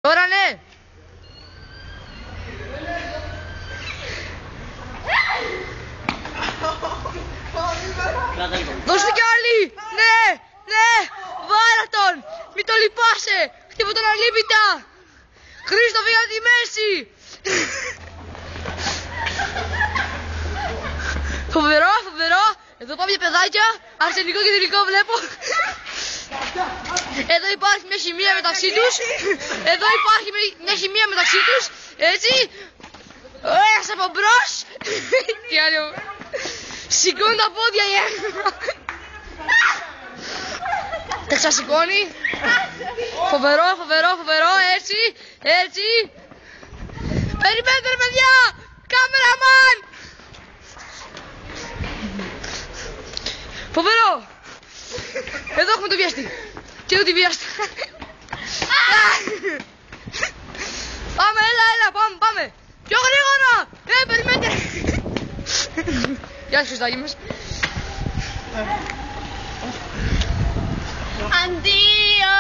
Τώρα ναι. Δώστε κι άλλη. Ναι, ναι. Βάλα τον. Μη το λυπάσαι. Χτύπω τον αλίπητα. Χρήστο, φύγα από τη μέση. Φοβερό, φοβερό. Εδώ πάμε για παιδάκια. Αρσενικό και θηλυκό βλέπω. Εδώ υπάρχει μια χημεία μεταξύ τους. Εδώ υπάρχει μια χημεία μεταξύ τους. Έτσι. Ένας από μπρος. Τι άλλο. Σηκώνει τα πόδια. Τα ξασηκώνει. Φοβερό, φοβερό, φοβερό. Έτσι, έτσι. Περιμένετε ρε παιδιά. Κάμεραμαν. Φοβερό. Εδώ έχουμε το βιαστή. Και εδώ τη βιάστη. Πάμε, έλα, έλα, πάμε, πάμε. Πιο γρήγορα. Περιμένετε. Γεια σας Χριστάκη μας. Αντίο.